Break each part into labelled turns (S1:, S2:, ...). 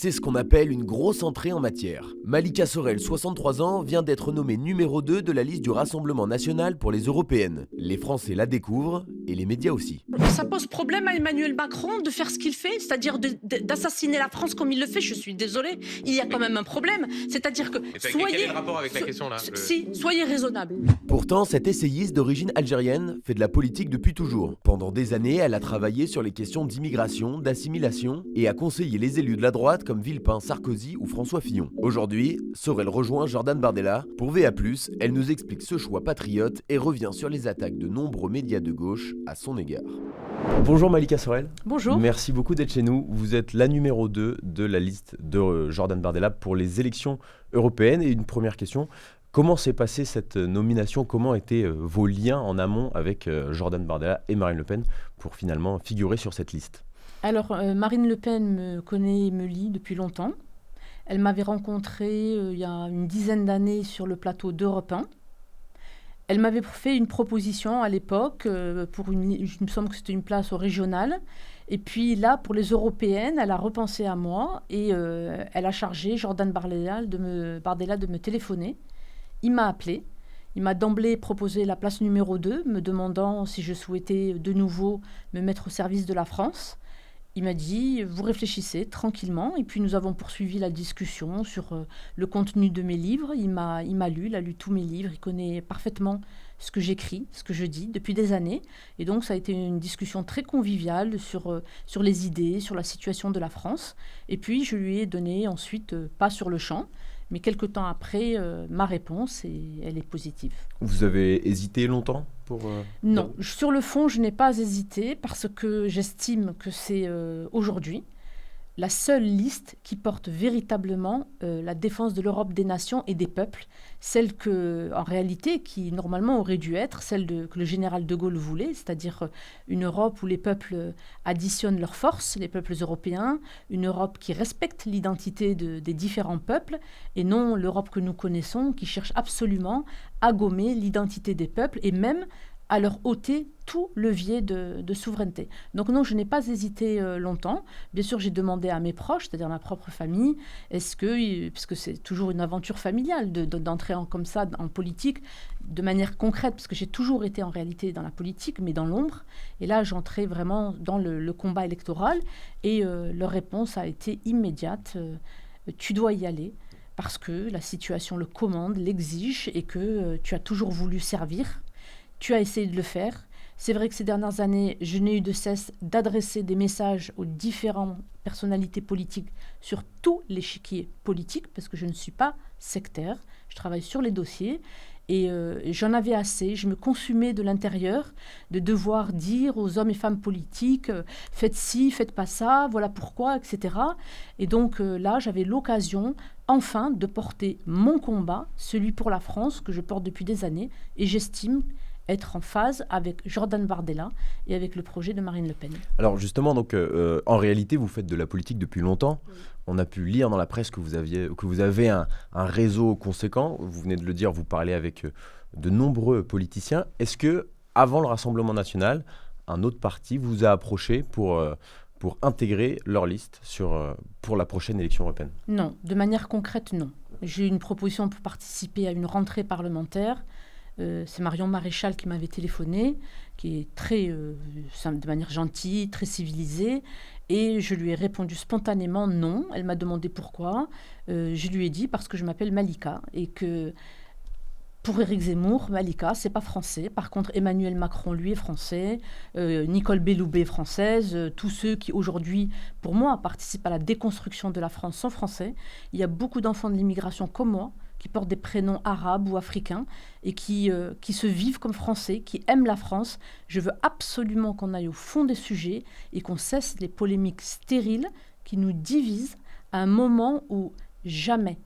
S1: C'est ce qu'on appelle une grosse entrée en matière. Malika Sorel, 63 ans, vient d'être nommée numéro 2 de la liste du Rassemblement national pour les européennes. Les Français la découvrent et les médias aussi.
S2: Ça pose problème à Emmanuel Macron de faire ce qu'il fait, c'est-à-dire d'assassiner la France comme il le fait. Je suis désolée, il y a quand même un problème. C'est-à-dire que
S3: quel est le rapport avec la question là
S2: soyez raisonnable.
S1: Pourtant, cette essayiste d'origine algérienne fait de la politique depuis toujours. Pendant des années, elle a travaillé sur les questions d'immigration, d'assimilation et a conseillé les élus de la droite comme Villepin, Sarkozy ou François Fillon. Aujourd'hui, Sorel rejoint Jordan Bardella. Pour VA+, elle nous explique ce choix patriote et revient sur les attaques de nombreux médias de gauche à son égard. Bonjour Malika Sorel.
S2: Bonjour.
S1: Merci beaucoup d'être chez nous. Vous êtes la numéro 2 de la liste de Jordan Bardella pour les élections européennes. Et une première question, comment s'est passée cette nomination? Comment étaient vos liens en amont avec Jordan Bardella et Marine Le Pen pour finalement figurer sur cette liste?
S4: Alors, Marine Le Pen me connaît et me lit depuis longtemps. Elle m'avait rencontrée il y a une dizaine d'années sur le plateau d'Europe 1. Elle m'avait fait une proposition à l'époque pour il me semble que c'était une place au régional. Et puis là, pour les européennes, elle a repensé à moi et elle a chargé Jordan Bardella de me téléphoner. Il m'a appelé. Il m'a d'emblée proposé la place numéro 2, me demandant si je souhaitais de nouveau me mettre au service de la France. Il m'a dit, vous réfléchissez tranquillement. Et puis nous avons poursuivi la discussion sur le contenu de mes livres. Il m'a lu, il a lu tous mes livres. Il connaît parfaitement ce que j'écris, ce que je dis depuis des années. Et donc ça a été une discussion très conviviale sur les idées, sur la situation de la France. Et puis je lui ai donné ensuite, pas sur le champ, mais quelque temps après, ma réponse, et elle est positive.
S1: Vous avez hésité longtemps pour...
S4: Non, sur le fond, je n'ai pas hésité parce que j'estime que c'est aujourd'hui la seule liste qui porte véritablement la défense de l'Europe des nations et des peuples, celle que, en réalité, qui normalement aurait dû être celle que le général de Gaulle voulait, c'est-à-dire une Europe où les peuples additionnent leurs forces, les peuples européens, une Europe qui respecte l'identité des différents peuples, et non l'Europe que nous connaissons, qui cherche absolument à gommer l'identité des peuples et même à leur ôter tout levier de souveraineté. Donc non, je n'ai pas hésité longtemps. Bien sûr, j'ai demandé à mes proches, c'est-à-dire ma propre famille, puisque c'est toujours une aventure familiale d'entrer comme ça en politique de manière concrète, parce que j'ai toujours été en réalité dans la politique, mais dans l'ombre. Et là, j'entrais vraiment dans le combat électoral et leur réponse a été immédiate. Tu dois y aller parce que la situation le commande, l'exige et que tu as toujours voulu servir. Tu as essayé de le faire. C'est vrai que ces dernières années, je n'ai eu de cesse d'adresser des messages aux différentes personnalités politiques sur tout l'échiquier politique, parce que je ne suis pas sectaire. Je travaille sur les dossiers et j'en avais assez. Je me consumais de l'intérieur de devoir dire aux hommes et femmes politiques faites ci, faites pas ça, voilà pourquoi, etc. Et donc là, j'avais l'occasion enfin de porter mon combat, celui pour la France, que je porte depuis des années, et j'estime être en phase avec Jordan Bardella et avec le projet de Marine Le Pen.
S1: Alors justement, donc, en réalité, vous faites de la politique depuis longtemps. Oui. On a pu lire dans la presse que vous avez un réseau conséquent. Vous venez de le dire, vous parlez avec de nombreux politiciens. Est-ce que, avant le Rassemblement national, un autre parti vous a approché pour intégrer leur liste pour la prochaine élection européenne?
S4: Non, de manière concrète, non. J'ai eu une proposition pour participer à une rentrée parlementaire. C'est Marion Maréchal qui m'avait téléphoné, qui est très, de manière gentille, très civilisée, et je lui ai répondu spontanément non. Elle m'a demandé pourquoi. Je lui ai dit parce que je m'appelle Malika et que pour Éric Zemmour, Malika, c'est pas français. Par contre, Emmanuel Macron, lui, est français. Nicole Belloubet est française. Tous ceux qui, aujourd'hui, pour moi, participent à la déconstruction de la France sont français. Il y a beaucoup d'enfants de l'immigration comme moi, qui portent des prénoms arabes ou africains et qui se vivent comme français, qui aiment la France. Je veux absolument qu'on aille au fond des sujets et qu'on cesse les polémiques stériles qui nous divisent à un moment où jamais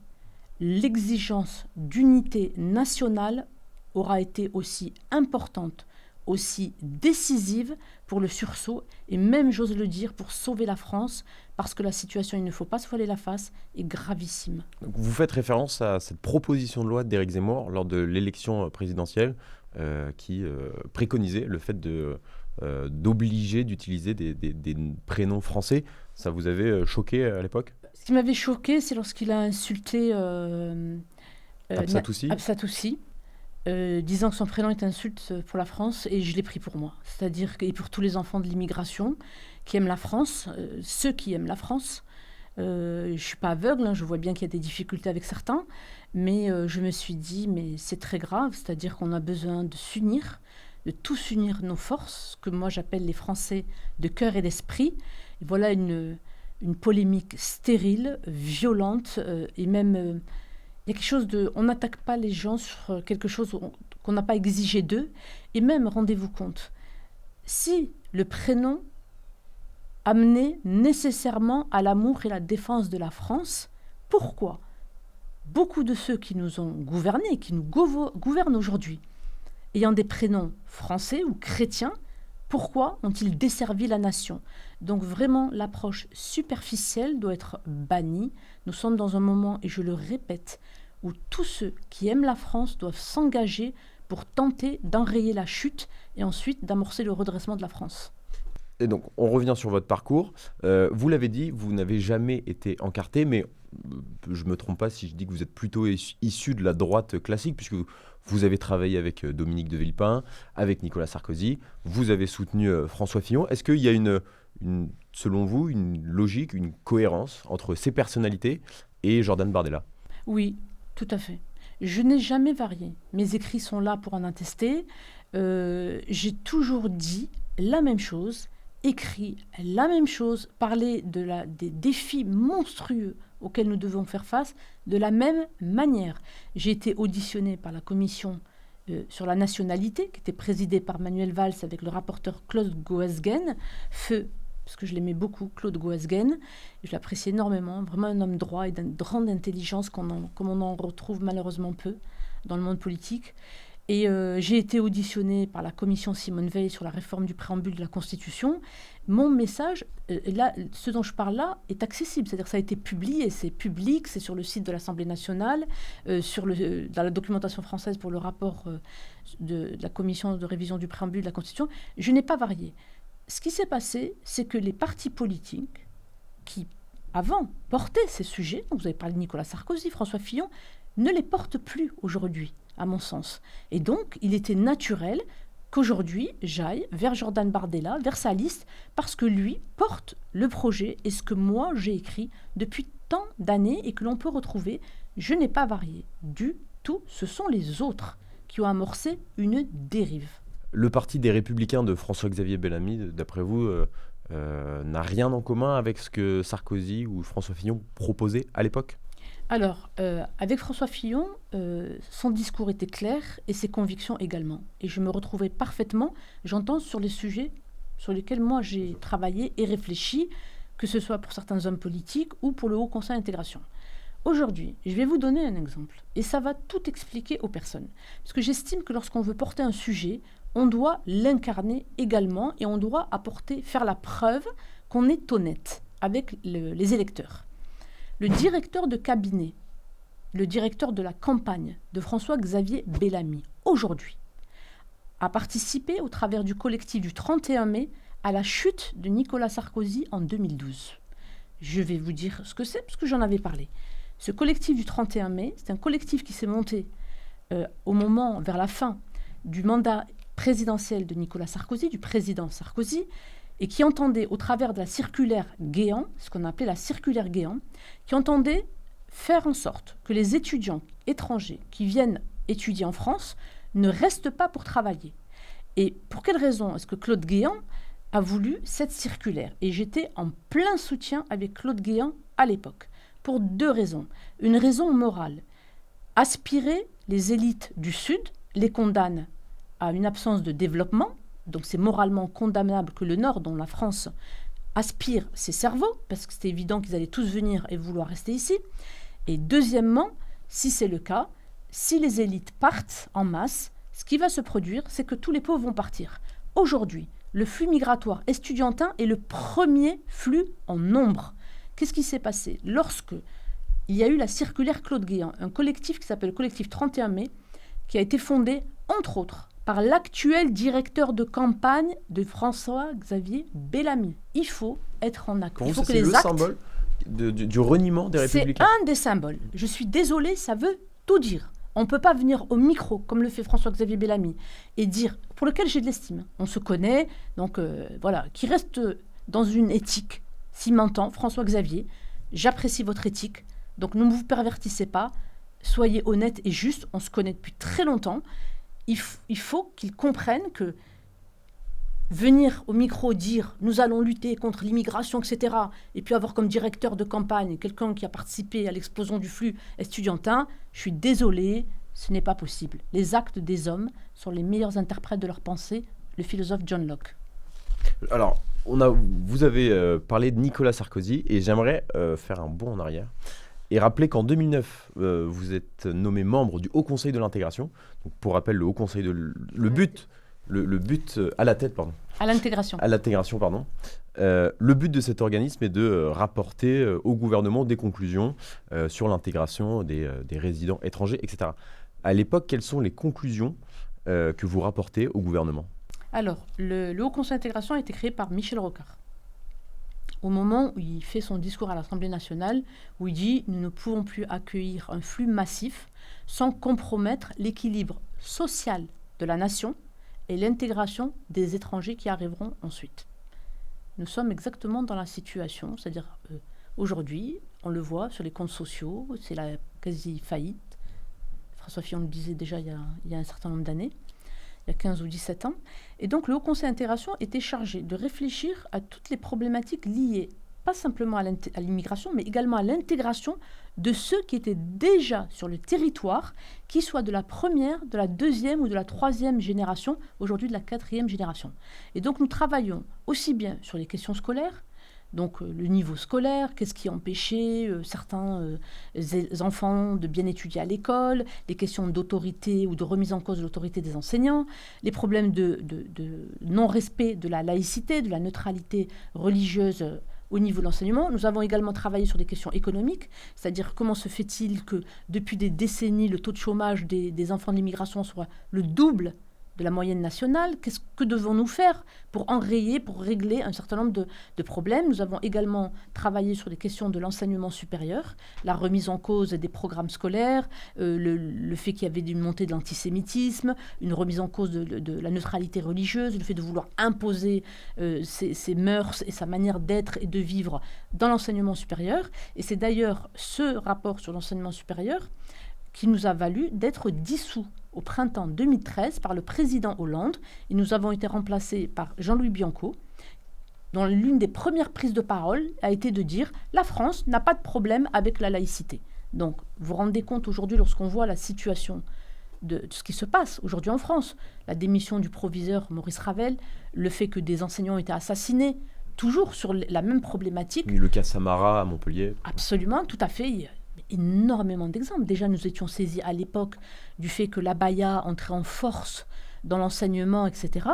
S4: l'exigence d'unité nationale aura été aussi importante, aussi décisive pour le sursaut et même, j'ose le dire, pour sauver la France, parce que la situation, il ne faut pas se voiler la face, est gravissime.
S1: Donc vous faites référence à cette proposition de loi d'Éric Zemmour lors de l'élection présidentielle qui préconisait le fait d'obliger d'utiliser des prénoms français. Ça vous avait choqué à l'époque ?
S4: Ce qui m'avait choqué, c'est lorsqu'il a insulté Absatoussi, disant que son prénom est insulte pour la France, et je l'ai pris pour moi. C'est-à-dire que pour tous les enfants de l'immigration qui aiment la France, ceux qui aiment la France. Je ne suis pas aveugle, hein, je vois bien qu'il y a des difficultés avec certains, mais je me suis dit, mais c'est très grave, c'est-à-dire qu'on a besoin de s'unir, de tous unir nos forces, ce que moi j'appelle les Français de cœur et d'esprit. Et voilà une polémique stérile, violente, et même... il y a quelque chose de... On n'attaque pas les gens sur quelque chose qu'on n'a pas exigé d'eux. Et même, rendez-vous compte, si le prénom amenait nécessairement à l'amour et la défense de la France, pourquoi beaucoup de ceux qui nous ont gouvernés, qui nous gouvernent aujourd'hui, ayant des prénoms français ou chrétiens, pourquoi ont-ils desservi la nation? Donc vraiment, l'approche superficielle doit être bannie. Nous sommes dans un moment, et je le répète, où tous ceux qui aiment la France doivent s'engager pour tenter d'enrayer la chute et ensuite d'amorcer le redressement de la France.
S1: Et donc, on revient sur votre parcours. Vous l'avez dit, vous n'avez jamais été encarté, mais je ne me trompe pas si je dis que vous êtes plutôt issu de la droite classique, puisque vous avez travaillé avec Dominique de Villepin, avec Nicolas Sarkozy, vous avez soutenu François Fillon. Est-ce qu'il y a selon vous, une logique, une cohérence entre ces personnalités et Jordan Bardella?
S4: Oui, tout à fait. Je n'ai jamais varié. Mes écrits sont là pour en attester. J'ai toujours dit la même chose, écrit la même chose, parlé des défis monstrueux auxquels nous devons faire face de la même manière. J'ai été auditionnée par la commission sur la nationalité, qui était présidée par Manuel Valls avec le rapporteur Claude Goasguen, feu, parce que je l'aimais beaucoup, Claude Goasguen. Je l'appréciais énormément, vraiment un homme droit et d'une grande intelligence comme on en retrouve malheureusement peu dans le monde politique. Et j'ai été auditionnée par la commission Simone Veil sur la réforme du préambule de la Constitution. Mon message, là, ce dont je parle là, est accessible. C'est-à-dire que ça a été publié, c'est public, c'est sur le site de l'Assemblée nationale, dans la documentation française pour le rapport de la commission de révision du préambule de la Constitution. Je n'ai pas varié. Ce qui s'est passé, c'est que les partis politiques qui, avant, portaient ces sujets, donc vous avez parlé de Nicolas Sarkozy, François Fillon, ne les portent plus aujourd'hui, à mon sens. Et donc, il était naturel qu'aujourd'hui, j'aille vers Jordan Bardella, vers sa liste, parce que lui porte le projet et ce que moi, j'ai écrit depuis tant d'années et que l'on peut retrouver. Je n'ai pas varié du tout. Ce sont les autres qui ont amorcé une dérive.
S1: Le parti des Républicains de François-Xavier Bellamy, d'après vous, n'a rien en commun avec ce que Sarkozy ou François Fillon proposaient à l'époque ?
S4: Alors, avec François Fillon, son discours était clair et ses convictions également. Et je me retrouvais parfaitement, j'entends, sur les sujets sur lesquels moi j'ai travaillé et réfléchi, que ce soit pour certains hommes politiques ou pour le Haut Conseil d'intégration. Aujourd'hui, je vais vous donner un exemple, et ça va tout expliquer aux personnes. Parce que j'estime que lorsqu'on veut porter un sujet, on doit l'incarner également et on doit faire la preuve qu'on est honnête avec les électeurs. Le directeur de cabinet, le directeur de la campagne de François-Xavier Bellamy, aujourd'hui, a participé au travers du collectif du 31 mai à la chute de Nicolas Sarkozy en 2012. Je vais vous dire ce que c'est, parce que j'en avais parlé. Ce collectif du 31 mai, c'est un collectif qui s'est monté vers la fin du mandat présidentiel de Nicolas Sarkozy, du président Sarkozy, et qui entendait, au travers de la circulaire Guéant, ce qu'on appelait la circulaire Guéant, qui entendait faire en sorte que les étudiants étrangers qui viennent étudier en France ne restent pas pour travailler. Et pour quelle raison est-ce que Claude Guéant a voulu cette circulaire? Et j'étais en plein soutien avec Claude Guéant à l'époque, pour deux raisons. Une raison morale. Aspirer les élites du Sud les condamne à une absence de développement. Donc c'est moralement condamnable que le Nord, dont la France, aspire ses cerveaux, parce que c'est évident qu'ils allaient tous venir et vouloir rester ici. Et deuxièmement, si c'est le cas, si les élites partent en masse, ce qui va se produire, c'est que tous les pauvres vont partir. Aujourd'hui, le flux migratoire estudiantin est le premier flux en nombre. Qu'est-ce qui s'est passé? Lorsque il y a eu la circulaire Claude Guéant, un collectif qui s'appelle le collectif 31 mai, qui a été fondé, entre autres, par l'actuel directeur de campagne de François-Xavier Bellamy. Il faut être en accord.
S1: Pour vous, c'est le symbole du reniement des
S4: C'est
S1: Républicains.
S4: un des symboles. Je suis désolée, ça veut tout dire. On ne peut pas venir au micro, comme le fait François-Xavier Bellamy, et dire, pour lequel j'ai de l'estime. On se connaît, donc voilà, qui reste dans une éthique. S'il m'entend, François-Xavier, j'apprécie votre éthique, donc ne vous pervertissez pas, soyez honnête et juste, on se connaît depuis très longtemps. Il faut qu'il comprenne que venir au micro dire « nous allons lutter contre l'immigration, etc. » et puis avoir comme directeur de campagne quelqu'un qui a participé à l'explosion du flux estudiantin, je suis désolée, ce n'est pas possible. Les actes des hommes sont les meilleurs interprètes de leurs pensées, le philosophe John Locke.
S1: Alors, vous avez parlé de Nicolas Sarkozy et j'aimerais faire un bond en arrière et rappeler qu'en 2009, vous êtes nommé membre du Haut Conseil de l'intégration. Donc, pour rappel, le Haut Conseil de le but à la tête, pardon.
S4: À l'intégration.
S1: À l'intégration, pardon. Le but de cet organisme est de rapporter au gouvernement des conclusions sur l'intégration des résidents étrangers, etc. À l'époque, quelles sont les conclusions que vous rapportez au gouvernement ?
S4: Alors, le Haut Conseil d'intégration a été créé par Michel Rocard. Au moment où il fait son discours à l'Assemblée nationale, où il dit « Nous ne pouvons plus accueillir un flux massif sans compromettre l'équilibre social de la nation et l'intégration des étrangers qui arriveront ensuite. » Nous sommes exactement dans la situation, c'est-à-dire aujourd'hui, on le voit sur les comptes sociaux, c'est la quasi-faillite. François Fillon le disait déjà il y a un certain nombre d'années, il y a 15 ou 17 ans. Et donc le Haut Conseil d'intégration était chargé de réfléchir à toutes les problématiques liées, pas simplement à l'immigration, mais également à l'intégration de ceux qui étaient déjà sur le territoire, qu'ils soient de la première, de la deuxième ou de la troisième génération, aujourd'hui de la quatrième génération. Et donc nous travaillons aussi bien sur les questions scolaires, donc le niveau scolaire, qu'est-ce qui empêchait certains enfants de bien étudier à l'école, les questions d'autorité ou de remise en cause de l'autorité des enseignants, les problèmes de non-respect de la laïcité, de la neutralité religieuse au niveau de l'enseignement. Nous avons également travaillé sur des questions économiques, c'est-à-dire comment se fait-il que depuis des décennies, le taux de chômage des enfants de l'immigration soit le double de la moyenne nationale. Que devons-nous faire pour enrayer, pour régler un certain nombre de problèmes? Nous avons également travaillé sur les questions de l'enseignement supérieur, la remise en cause des programmes scolaires, le fait qu'il y avait une montée de l'antisémitisme, une remise en cause de la neutralité religieuse, le fait de vouloir imposer ses mœurs et sa manière d'être et de vivre dans l'enseignement supérieur. Et c'est d'ailleurs ce rapport sur l'enseignement supérieur qui nous a valu d'être dissous au printemps 2013 par le président Hollande, et nous avons été remplacés par Jean-Louis Bianco, dont l'une des premières prises de parole a été de dire « La France n'a pas de problème avec la laïcité ». Donc, vous vous rendez compte aujourd'hui, lorsqu'on voit la situation de ce qui se passe aujourd'hui en France, la démission du proviseur Maurice Ravel, le fait que des enseignants ont été assassinés, toujours sur la même problématique.
S1: Oui, le cas Samara à Montpellier.
S4: Absolument, tout à fait. Il y a énormément d'exemples. Déjà, nous étions saisis à l'époque du fait que l'abaya entrait en force dans l'enseignement, etc.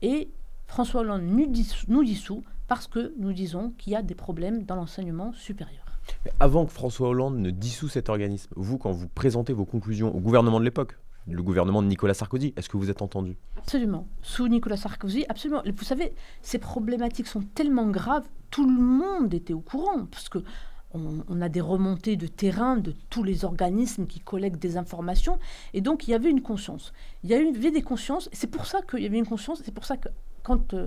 S4: Et François Hollande nous dissout parce que nous disons qu'il y a des problèmes dans l'enseignement supérieur.
S1: Mais avant que François Hollande ne dissout cet organisme, vous, quand vous présentez vos conclusions au gouvernement de l'époque, le gouvernement de Nicolas Sarkozy, est-ce que vous êtes entendu ?
S4: Absolument. Sous Nicolas Sarkozy, absolument. Vous savez, ces problématiques sont tellement graves, tout le monde était au courant, parce que on a des remontées de terrain de tous les organismes qui collectent des informations. Et donc, il y avait une conscience. Il y avait des consciences. C'est pour ça qu'il y avait une conscience. C'est pour ça que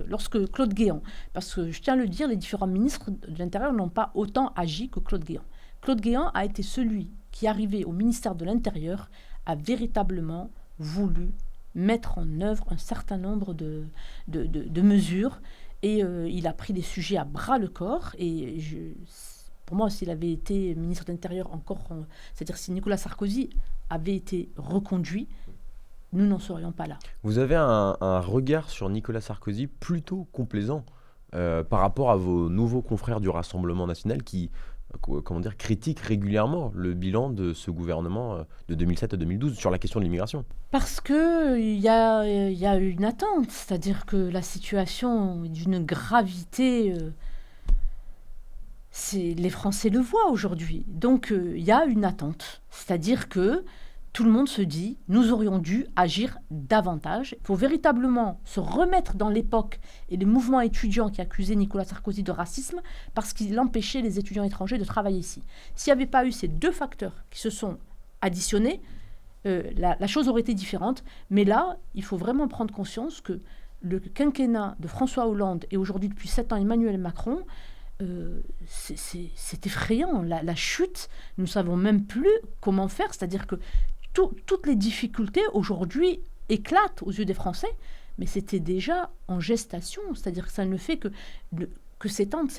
S4: lorsque Claude Guéant, parce que je tiens à le dire, les différents ministres de l'Intérieur n'ont pas autant agi que Claude Guéant. Claude Guéant a été celui qui, arrivé au ministère de l'Intérieur, a véritablement voulu mettre en œuvre un certain nombre de mesures. Et il a pris les sujets à bras le corps. Et pour moi, s'il avait été ministre de l'Intérieur c'est-à-dire si Nicolas Sarkozy avait été reconduit, nous n'en serions pas là.
S1: Vous avez un regard sur Nicolas Sarkozy plutôt complaisant par rapport à vos nouveaux confrères du Rassemblement national qui critiquent régulièrement le bilan de ce gouvernement de 2007 à 2012 sur la question de l'immigration.
S4: Parce qu'il y a une attente, c'est-à-dire que la situation est d'une gravité... les Français le voient aujourd'hui. Donc, il y a une attente. C'est-à-dire que tout le monde se dit, nous aurions dû agir davantage. Il faut véritablement se remettre dans l'époque et les mouvements étudiants qui accusaient Nicolas Sarkozy de racisme parce qu'il empêchait les étudiants étrangers de travailler ici. S'il n'y avait pas eu ces deux facteurs qui se sont additionnés, la chose aurait été différente. Mais là, il faut vraiment prendre conscience que le quinquennat de François Hollande et aujourd'hui depuis 7 ans Emmanuel Macron, c'est effrayant. La chute, nous ne savons même plus comment faire. C'est-à-dire que toutes les difficultés aujourd'hui éclatent aux yeux des Français, mais c'était déjà en gestation. C'est-à-dire que ça ne fait que s'étendre,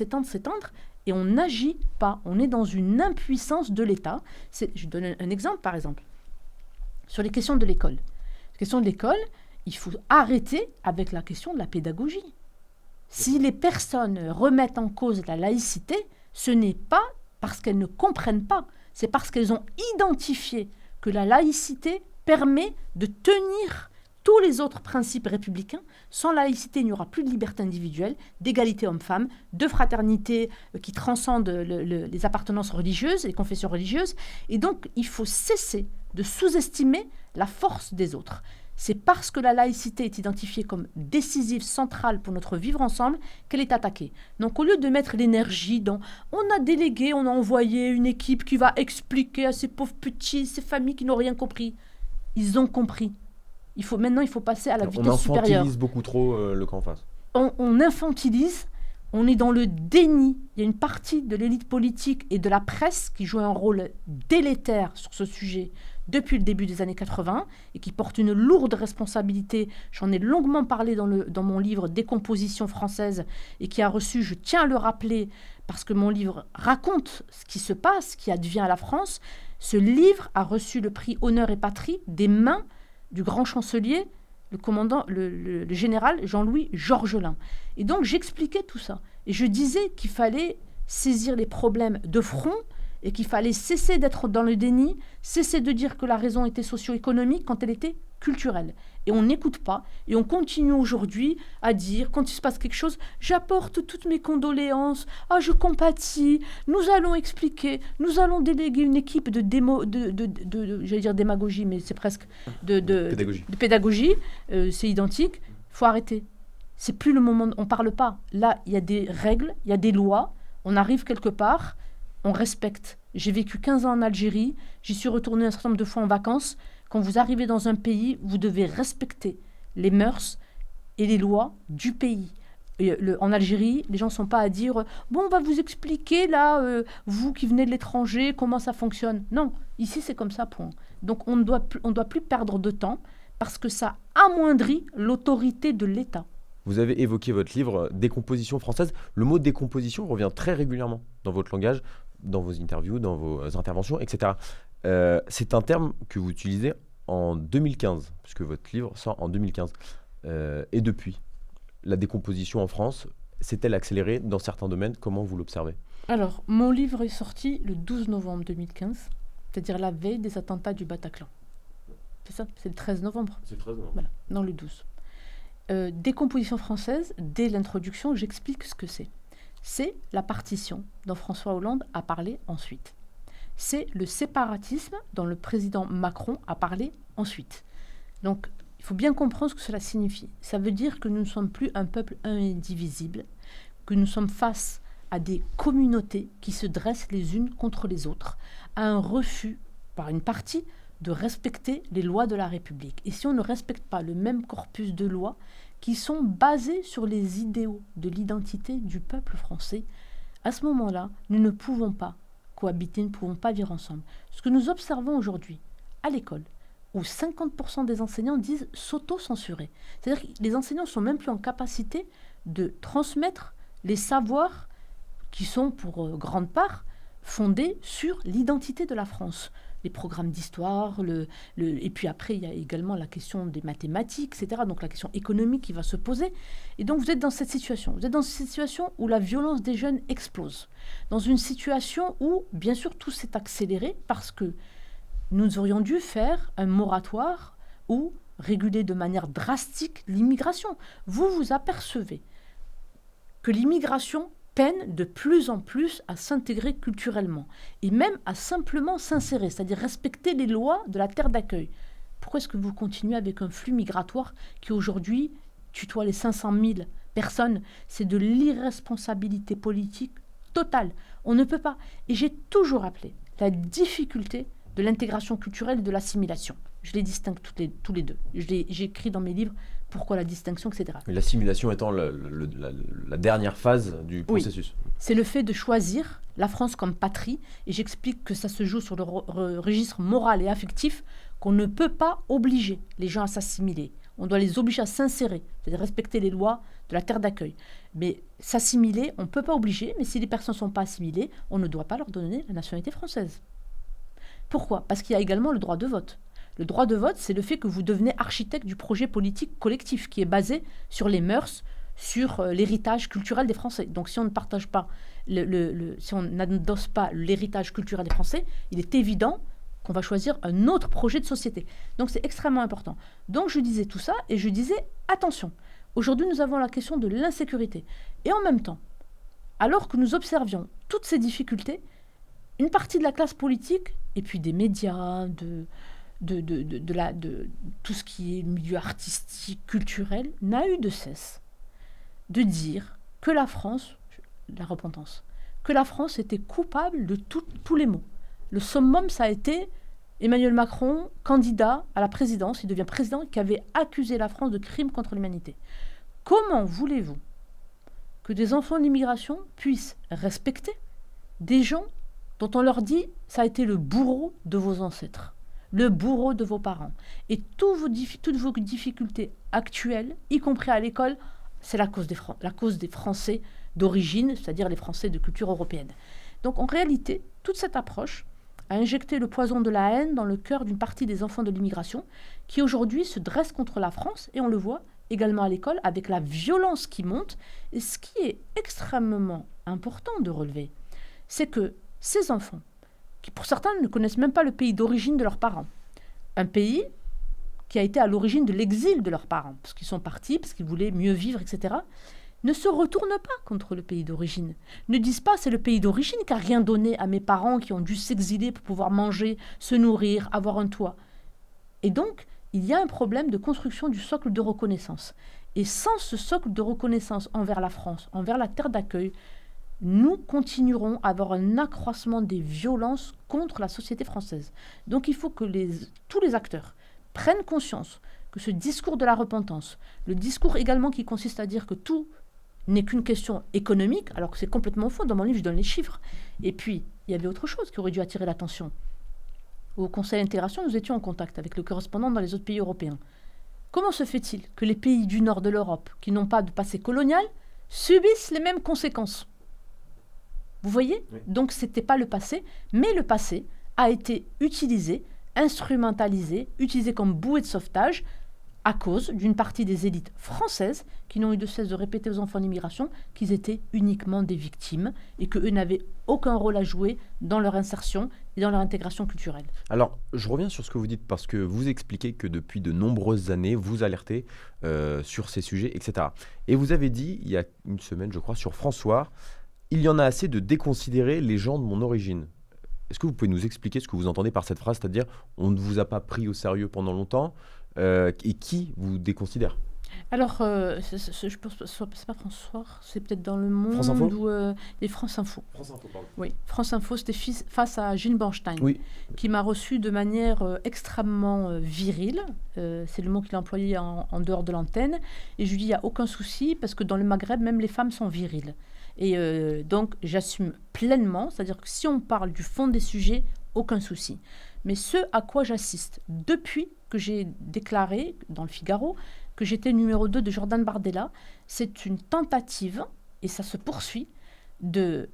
S4: et on n'agit pas. On est dans une impuissance de l'État. Je donne un exemple, par exemple, sur les questions de l'école. La question de l'école, il faut arrêter avec la question de la pédagogie. Si les personnes remettent en cause la laïcité, ce n'est pas parce qu'elles ne comprennent pas, c'est parce qu'elles ont identifié que la laïcité permet de tenir tous les autres principes républicains. Sans laïcité, il n'y aura plus de liberté individuelle, d'égalité homme-femme, de fraternité qui transcende les appartenances religieuses, les confessions religieuses. Et donc, il faut cesser de sous-estimer la force des autres. C'est parce que la laïcité est identifiée comme décisive, centrale pour notre vivre ensemble, qu'elle est attaquée. Donc au lieu de mettre l'énergie dans « on a délégué, on a envoyé une équipe qui va expliquer à ces pauvres petits, ces familles qui n'ont rien compris », ils ont compris. Maintenant, il faut passer à la vitesse supérieure.
S5: On infantilise beaucoup trop le camp en face.
S4: On infantilise, on est dans le déni. Il y a une partie de l'élite politique et de la presse qui joue un rôle délétère sur ce sujet depuis le début des années 80 et qui porte une lourde responsabilité. J'en ai longuement parlé dans mon livre « Décomposition française » et qui a reçu, je tiens à le rappeler, parce que mon livre raconte ce qui se passe, ce qui advient à la France. Ce livre a reçu le prix Honneur et Patrie des mains du grand chancelier, le commandant, le général Jean-Louis Georgelin. Et donc j'expliquais tout ça. Et je disais qu'il fallait saisir les problèmes de front et qu'il fallait cesser d'être dans le déni, cesser de dire que la raison était socio-économique quand elle était culturelle. Et on n'écoute pas, et on continue aujourd'hui à dire, quand il se passe quelque chose, j'apporte toutes mes condoléances, je compatis, nous allons expliquer, nous allons déléguer une équipe j'allais dire démagogie, mais c'est presque de pédagogie, c'est identique, il faut arrêter. C'est plus le moment, on ne parle pas. Là, il y a des règles, il y a des lois, on arrive quelque part, on respecte. J'ai vécu 15 ans en Algérie, j'y suis retournée un certain nombre de fois en vacances. Quand vous arrivez dans un pays, vous devez respecter les mœurs et les lois du pays. En Algérie, les gens ne sont pas à dire « Bon, on va vous expliquer, là, vous qui venez de l'étranger, comment ça fonctionne. » Non, ici, c'est comme ça, point. Donc, on ne doit plus perdre de temps parce que ça amoindrit l'autorité de l'État.
S5: Vous avez évoqué votre livre « Décomposition française ». Le mot « décomposition » revient très régulièrement dans votre langage, dans vos interviews, dans vos interventions, etc. C'est un terme que vous utilisez en 2015, puisque votre livre sort en 2015. Et depuis, la décomposition en France s'est-elle accélérée dans certains domaines? Comment vous l'observez?
S4: Alors, mon livre est sorti le 12 novembre 2015, c'est-à-dire la veille des attentats du Bataclan. C'est ça? C'est le 13 novembre.
S5: C'est le 13 novembre.
S4: Voilà, non le 12. Décomposition française, dès l'introduction, j'explique ce que c'est. C'est la partition dont François Hollande a parlé ensuite. C'est le séparatisme dont le président Macron a parlé ensuite. Donc, il faut bien comprendre ce que cela signifie. Ça veut dire que nous ne sommes plus un peuple indivisible, que nous sommes face à des communautés qui se dressent les unes contre les autres, à un refus, par une partie, de respecter les lois de la République. Et si on ne respecte pas le même corpus de lois qui sont basées sur les idéaux de l'identité du peuple français, à ce moment-là, nous ne pouvons pas cohabiter, nous ne pouvons pas vivre ensemble. Ce que nous observons aujourd'hui à l'école, où 50% des enseignants disent s'auto-censurer. C'est-à-dire que les enseignants ne sont même plus en capacité de transmettre les savoirs qui sont, pour grande part, fondés sur l'identité de la France. Les programmes d'histoire, et puis après, il y a également la question des mathématiques, etc. Donc la question économique qui va se poser. Et donc vous êtes dans cette situation. Vous êtes dans cette situation où la violence des jeunes explose. Dans une situation où, bien sûr, tout s'est accéléré parce que nous aurions dû faire un moratoire ou réguler de manière drastique l'immigration. Vous vous apercevez que l'immigration peinent de plus en plus à s'intégrer culturellement et même à simplement s'insérer, c'est-à-dire respecter les lois de la terre d'accueil. Pourquoi est-ce que vous continuez avec un flux migratoire qui aujourd'hui tutoie les 500 000 personnes? C'est de l'irresponsabilité politique totale. On ne peut pas. Et j'ai toujours appelé la difficulté de l'intégration culturelle et de l'assimilation. Je les distingue tous les deux. J'ai écrit dans mes livres pourquoi la distinction, etc.
S5: Mais l'assimilation étant la dernière phase du processus.
S4: Oui. C'est le fait de choisir la France comme patrie, et j'explique que ça se joue sur le registre moral et affectif, qu'on ne peut pas obliger les gens à s'assimiler. On doit les obliger à s'insérer, c'est-à-dire respecter les lois de la terre d'accueil. Mais s'assimiler, on ne peut pas obliger, mais si les personnes ne sont pas assimilées, on ne doit pas leur donner la nationalité française. Pourquoi? Parce qu'il y a également le droit de vote. Le droit de vote, c'est le fait que vous devenez architecte du projet politique collectif qui est basé sur les mœurs, sur l'héritage culturel des Français. Donc si on ne partage pas, si on n'endosse pas l'héritage culturel des Français, il est évident qu'on va choisir un autre projet de société. Donc c'est extrêmement important. Donc je disais tout ça et je disais, attention, aujourd'hui nous avons la question de l'insécurité. Et en même temps, alors que nous observions toutes ces difficultés, une partie de la classe politique, et puis des médias, de tout ce qui est milieu artistique, culturel, n'a eu de cesse de dire que la France, la repentance, que la France était coupable de tous les maux. Le summum, ça a été Emmanuel Macron, candidat à la présidence, il devient président, qui avait accusé la France de crimes contre l'humanité. Comment voulez-vous que des enfants d'immigration puissent respecter des gens dont on leur dit ça a été le bourreau de vos ancêtres, le bourreau de vos parents. Et toutes vos difficultés actuelles, y compris à l'école, c'est la cause des Français d'origine, c'est-à-dire les Français de culture européenne. Donc en réalité, toute cette approche a injecté le poison de la haine dans le cœur d'une partie des enfants de l'immigration qui aujourd'hui se dressent contre la France, et on le voit également à l'école avec la violence qui monte. Et ce qui est extrêmement important de relever, c'est que ces enfants, qui pour certains ne connaissent même pas le pays d'origine de leurs parents, un pays qui a été à l'origine de l'exil de leurs parents, parce qu'ils sont partis, parce qu'ils voulaient mieux vivre, etc., ne se retournent pas contre le pays d'origine. Ne disent pas c'est le pays d'origine qui n'a rien donné à mes parents qui ont dû s'exiler pour pouvoir manger, se nourrir, avoir un toit. Et donc, il y a un problème de construction du socle de reconnaissance. Et sans ce socle de reconnaissance envers la France, envers la terre d'accueil, nous continuerons à avoir un accroissement des violences contre la société française. Donc il faut que tous les acteurs prennent conscience que ce discours de la repentance, le discours également qui consiste à dire que tout n'est qu'une question économique, alors que c'est complètement faux. Dans mon livre, je donne les chiffres. Et puis, il y avait autre chose qui aurait dû attirer l'attention. Au Conseil d'intégration, nous étions en contact avec le correspondant dans les autres pays européens. Comment se fait-il que les pays du nord de l'Europe, qui n'ont pas de passé colonial, subissent les mêmes conséquences? Vous voyez? Oui. Donc, ce n'était pas le passé, mais le passé a été utilisé, instrumentalisé, utilisé comme bouée de sauvetage à cause d'une partie des élites françaises qui n'ont eu de cesse de répéter aux enfants d'immigration qu'ils étaient uniquement des victimes et qu'eux n'avaient aucun rôle à jouer dans leur insertion et dans leur intégration culturelle.
S5: Alors, je reviens sur ce que vous dites parce que vous expliquez que depuis de nombreuses années, vous alertez sur ces sujets, etc. Et vous avez dit, il y a une semaine, je crois, sur François, il y en a assez de déconsidérer les gens de mon origine. Est-ce que vous pouvez nous expliquer ce que vous entendez par cette phrase, c'est-à-dire on ne vous a pas pris au sérieux pendant longtemps et qui vous déconsidère?
S4: Alors, je pense que ce n'est pas François, c'est peut-être dans Le Monde
S5: France Info
S4: ou les France Info.
S5: France Info, pardon.
S4: Oui, France Info, c'était face à Gilles Bornstein,
S5: oui,
S4: qui m'a reçu de manière extrêmement virile. C'est le mot qu'il a employé en dehors de l'antenne. Et je lui dis, il n'y a aucun souci, parce que dans le Maghreb, même les femmes sont viriles. Et donc, j'assume pleinement, c'est-à-dire que si on parle du fond des sujets, aucun souci. Mais ce à quoi j'assiste depuis que j'ai déclaré dans le Figaro que j'étais numéro 2 de Jordan Bardella, c'est une tentative, et ça se poursuit, de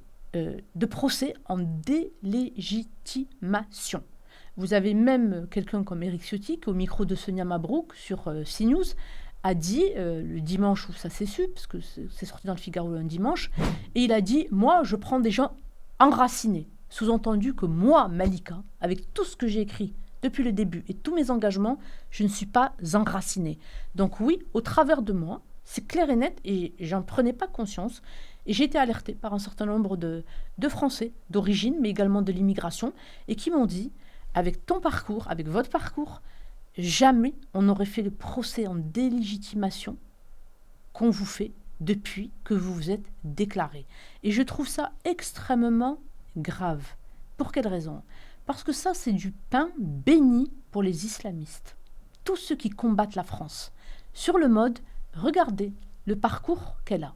S4: procès en délégitimation. Vous avez même quelqu'un comme Éric Ciotti, qui, au micro de Sonia Mabrouk sur CNews, a dit, le dimanche où ça s'est su, parce que c'est sorti dans le Figaro un dimanche, et il a dit, moi, je prends des gens enracinés. Sous-entendu que moi, Malika, avec tout ce que j'ai écrit depuis le début et tous mes engagements, je ne suis pas enracinée. Donc oui, au travers de moi, C'est clair et net, et j'en prenais pas conscience. Et j'ai été alertée par un certain nombre de Français d'origine, mais également de l'immigration, et qui m'ont dit, avec ton parcours, avec votre parcours, jamais on n'aurait fait le procès en délégitimation qu'on vous fait depuis que vous vous êtes déclaré. Et je trouve ça extrêmement grave. Pour quelle raison ? Parce que ça, c'est du pain béni pour les islamistes. Tous ceux qui combattent la France. Sur le mode, regardez le parcours qu'elle a.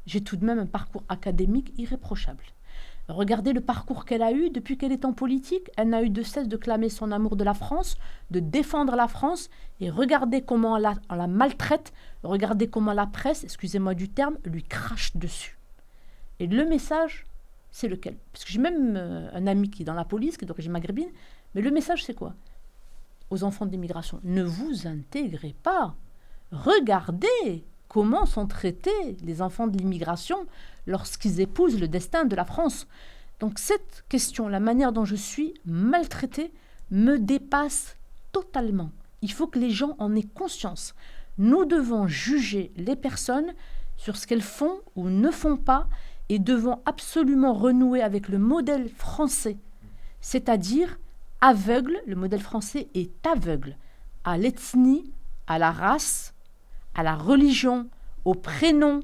S4: J'ai tout de même un parcours académique irréprochable. Regardez le parcours qu'elle a eu depuis qu'elle est en politique. Elle n'a eu de cesse de clamer son amour de la France, de défendre la France. Et regardez comment on la maltraite. Regardez comment la presse, excusez-moi du terme, lui crache dessus. Et le message, c'est lequel ? Parce que j'ai même un ami qui est dans la police, qui est d'origine maghrébine. Mais le message, c'est quoi ? Aux enfants de l'immigration, ne vous intégrez pas. Regardez comment sont traités les enfants de l'immigration lorsqu'ils épousent le destin de la France. Donc cette question, la manière dont je suis maltraitée, me dépasse totalement. Il faut que les gens en aient conscience. Nous devons juger les personnes sur ce qu'elles font ou ne font pas et devons absolument renouer avec le modèle français, c'est-à-dire aveugle. Le modèle français est aveugle à l'ethnie, à la race, à la religion, au prénom.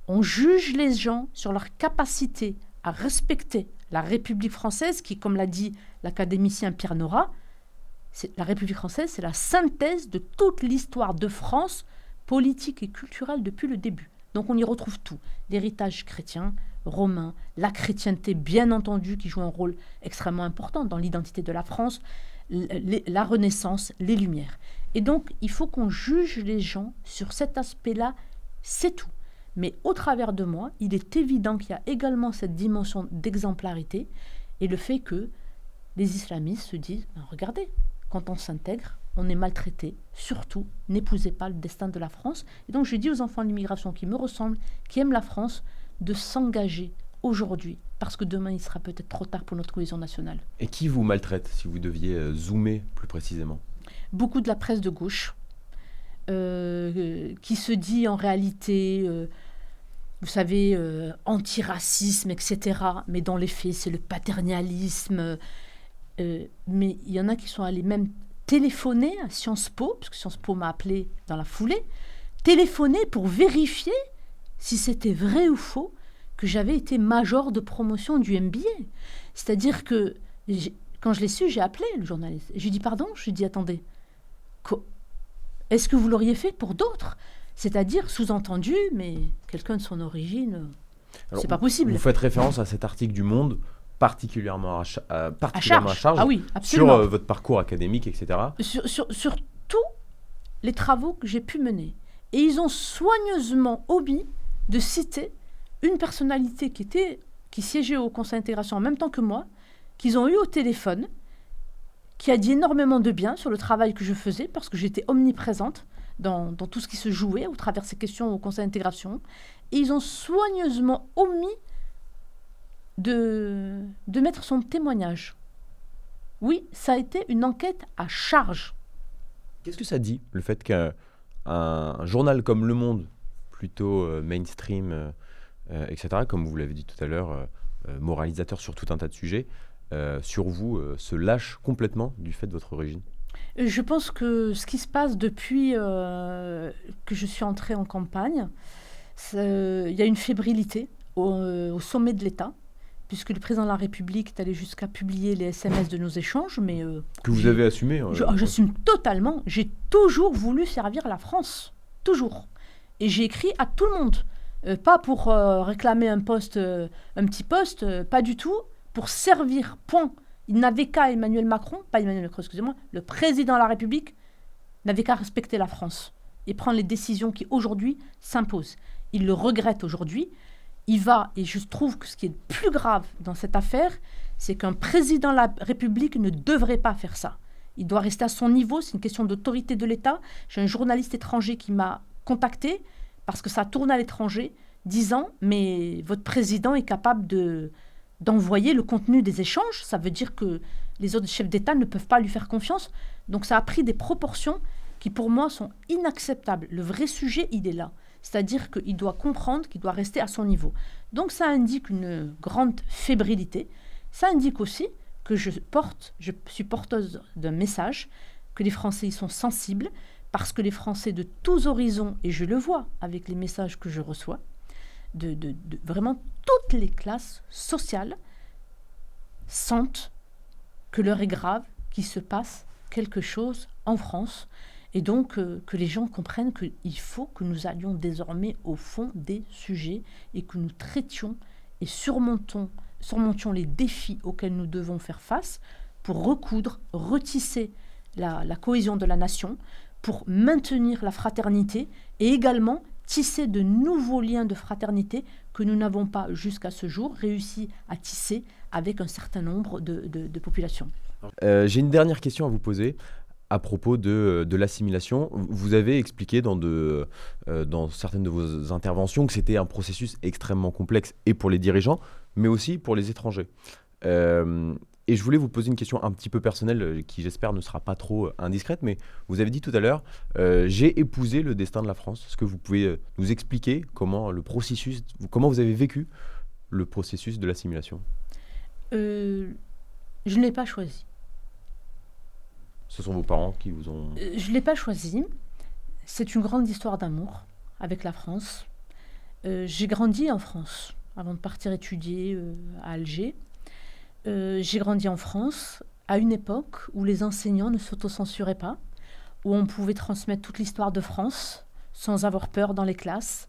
S4: On juge les gens sur leur capacité à respecter la République française qui, comme l'a dit l'académicien Pierre Nora, la République française, c'est la synthèse de toute l'histoire de France, politique et culturelle depuis le début. Donc on y retrouve tout. L'héritage chrétien, romain, la chrétienté, bien entendu, qui joue un rôle extrêmement important dans l'identité de la France, la Renaissance, les Lumières. Et donc, il faut qu'on juge les gens sur cet aspect-là, c'est tout. Mais au travers de moi, il est évident qu'il y a également cette dimension d'exemplarité et le fait que les islamistes se disent regardez, quand on s'intègre, on est maltraité. Surtout, n'épousez pas le destin de la France. Et donc, je dis aux enfants de l'immigration qui me ressemblent, qui aiment la France, de s'engager aujourd'hui, parce que demain, il sera peut-être trop tard pour notre cohésion nationale.
S5: Et qui vous maltraite, si vous deviez zoomer plus précisément ?
S4: Beaucoup de la presse de gauche, qui se dit en réalité, vous savez, antiracisme, etc. Mais dans les faits, c'est le paternalisme. Mais il y en a qui sont allés même téléphoner à Sciences Po, parce que Sciences Po m'a appelé dans la foulée, téléphoner pour vérifier si c'était vrai ou faux que j'avais été major de promotion du MBA. C'est-à-dire que quand je l'ai su, j'ai appelé le journaliste. Je lui ai dit pardon, je lui ai dit attendez, est-ce que vous l'auriez fait pour d'autres ? C'est-à-dire, sous-entendu, mais quelqu'un de son origine, c'est pas possible.
S5: Vous faites référence à cet article du Monde particulièrement à charge
S4: ah oui, absolument.
S5: Sur votre parcours académique, etc.
S4: Sur tous les travaux que j'ai pu mener. Et ils ont soigneusement omis de citer une personnalité qui siégeait au Conseil d'intégration en même temps que moi, qu'ils ont eu au téléphone, qui a dit énormément de bien sur le travail que je faisais, parce que j'étais omniprésente dans tout ce qui se jouait au travers de ces questions au Conseil d'intégration. Et ils ont soigneusement omis de mettre son témoignage. Oui, ça a été une enquête à charge.
S5: Qu'est-ce que ça dit, le fait qu'un journal comme Le Monde, plutôt mainstream, etc., comme vous l'avez dit tout à l'heure, moralisateur sur tout un tas de sujets, sur vous, se lâche complètement du fait de votre origine ?
S4: Je pense que ce qui se passe depuis que je suis entrée en campagne, il y a une fébrilité au sommet de l'État, puisque le président de la République est allé jusqu'à publier les SMS de nos échanges. Mais,
S5: que vous avez assumé.
S4: J'assume totalement. J'ai toujours voulu servir la France. Toujours. Et j'ai écrit à tout le monde. Pas pour réclamer un petit poste, pas du tout. Pour servir, point. Il n'avait qu'à Emmanuel Macron, le président de la République, n'avait qu'à respecter la France et prendre les décisions qui aujourd'hui s'imposent. Il le regrette aujourd'hui. Il va, et je trouve que ce qui est le plus grave dans cette affaire, c'est qu'un président de la République ne devrait pas faire ça. Il doit rester à son niveau, c'est une question d'autorité de l'État. J'ai un journaliste étranger qui m'a contacté, parce que ça tourne à l'étranger, disant « mais votre président est capable d'envoyer le contenu des échanges, ça veut dire que les autres chefs d'État ne peuvent pas lui faire confiance. » Donc ça a pris des proportions qui pour moi sont inacceptables. Le vrai sujet, il est là. C'est-à-dire qu'il doit comprendre qu'il doit rester à son niveau. Donc ça indique une grande fébrilité. Ça indique aussi que je suis porteuse d'un message, que les Français y sont sensibles, parce que les Français de tous horizons, et je le vois avec les messages que je reçois, de vraiment toutes les classes sociales, sentent que l'heure est grave, qu'il se passe quelque chose en France, et donc que les gens comprennent qu'il faut que nous allions désormais au fond des sujets et que nous traitions et surmontions les défis auxquels nous devons faire face pour recoudre, retisser la cohésion de la nation, pour maintenir la fraternité et également tisser de nouveaux liens de fraternité que nous n'avons pas jusqu'à ce jour réussi à tisser avec un certain nombre de populations.
S5: J'ai une dernière question à vous poser à propos de l'assimilation. Vous avez expliqué dans certaines de vos interventions que c'était un processus extrêmement complexe et pour les dirigeants, mais aussi pour les étrangers. Et je voulais vous poser une question un petit peu personnelle qui, j'espère, ne sera pas trop indiscrète, mais vous avez dit tout à l'heure, j'ai épousé le destin de la France. Est-ce que vous pouvez nous expliquer comment vous avez vécu le processus de l'assimilation ?
S4: Je ne l'ai pas choisi.
S5: Ce sont vos parents qui vous ont...
S4: Je ne l'ai pas choisi. C'est une grande histoire d'amour avec la France. J'ai grandi en France avant de partir étudier à Alger. J'ai grandi en France à une époque où les enseignants ne s'autocensuraient pas, où on pouvait transmettre toute l'histoire de France sans avoir peur dans les classes,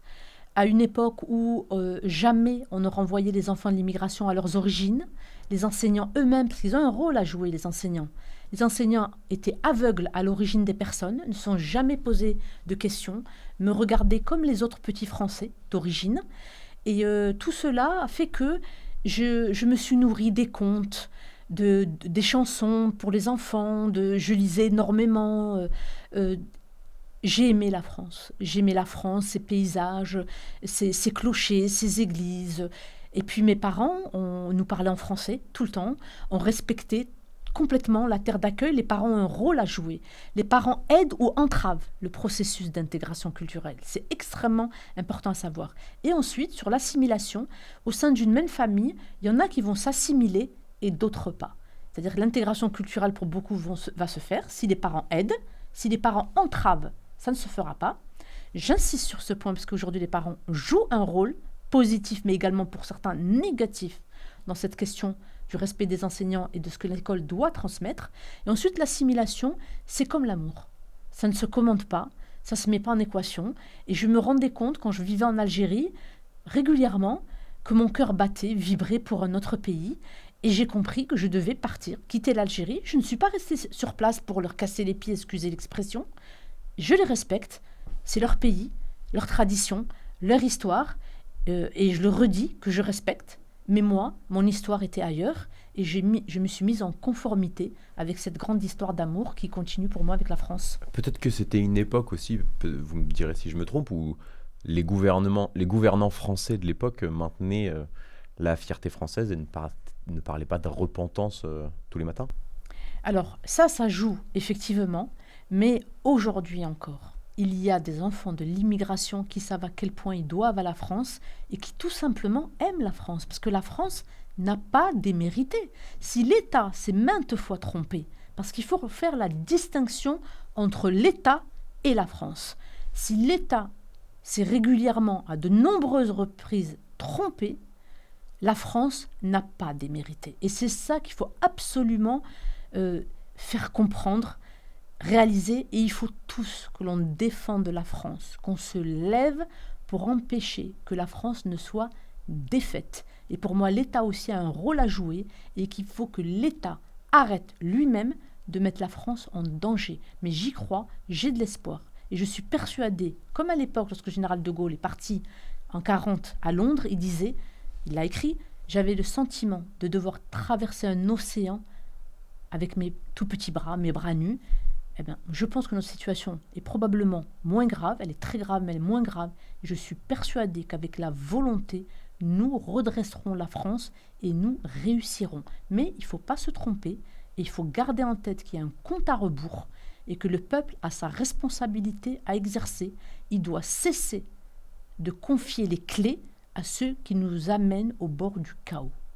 S4: à une époque où jamais on ne renvoyait les enfants de l'immigration à leurs origines, les enseignants eux-mêmes, parce qu'ils ont un rôle à jouer, les enseignants étaient aveugles à l'origine des personnes, ne se sont jamais posés de questions, me regardaient comme les autres petits Français d'origine, et tout cela a fait que je me suis nourrie des contes, des chansons pour les enfants, je lisais énormément. J'ai aimé la France. J'aimais la France, ses paysages, ses clochers, ses églises. Et puis mes parents, nous parlaient en français tout le temps. On respectait complètement la terre d'accueil. Les parents ont un rôle à jouer. Les parents aident ou entravent le processus d'intégration culturelle. C'est extrêmement important à savoir. Et ensuite, sur l'assimilation, au sein d'une même famille, il y en a qui vont s'assimiler et d'autres pas. C'est-à-dire que l'intégration culturelle pour beaucoup va se faire si les parents aident, si les parents entravent, ça ne se fera pas. J'insiste sur ce point parce qu'aujourd'hui, les parents jouent un rôle positif, mais également pour certains négatif dans cette question du respect des enseignants et de ce que l'école doit transmettre. Et ensuite, l'assimilation, c'est comme l'amour. Ça ne se commande pas, ça ne se met pas en équation. Et je me rendais compte, quand je vivais en Algérie, régulièrement, que mon cœur battait, vibrait pour un autre pays. Et j'ai compris que je devais partir, quitter l'Algérie. Je ne suis pas restée sur place pour leur casser les pieds, excusez l'expression. Je les respecte, c'est leur pays, leur tradition, leur histoire. Et je le redis que je respecte. Mais moi, mon histoire était ailleurs et je me suis mise en conformité avec cette grande histoire d'amour qui continue pour moi avec la France.
S5: Peut-être que c'était une époque aussi, vous me direz si je me trompe, où les gouvernants français de l'époque maintenaient la fierté française et ne parlaient pas de repentance tous les matins.
S4: Alors ça joue effectivement, mais aujourd'hui encore, il y a des enfants de l'immigration qui savent à quel point ils doivent à la France et qui tout simplement aiment la France, parce que la France n'a pas démérité. Si l'État s'est maintes fois trompé, parce qu'il faut faire la distinction entre l'État et la France. Si l'État s'est régulièrement, à de nombreuses reprises, trompé, la France n'a pas démérité. Et c'est ça qu'il faut absolument faire comprendre, réaliser, et il faut tous que l'on défende la France, qu'on se lève pour empêcher que la France ne soit défaite. Et pour moi, l'État aussi a un rôle à jouer et qu'il faut que l'État arrête lui-même de mettre la France en danger. Mais j'y crois, j'ai de l'espoir. Et je suis persuadée, comme à l'époque, lorsque le général de Gaulle est parti en 1940 à Londres, il a écrit « J'avais le sentiment de devoir traverser un océan avec mes tout petits bras, mes bras nus. » Eh bien, je pense que notre situation est probablement moins grave, elle est très grave, mais elle est moins grave. Et je suis persuadée qu'avec la volonté, nous redresserons la France et nous réussirons. Mais il ne faut pas se tromper et il faut garder en tête qu'il y a un compte à rebours et que le peuple a sa responsabilité à exercer. Il doit cesser de confier les clés à ceux qui nous amènent au bord du chaos.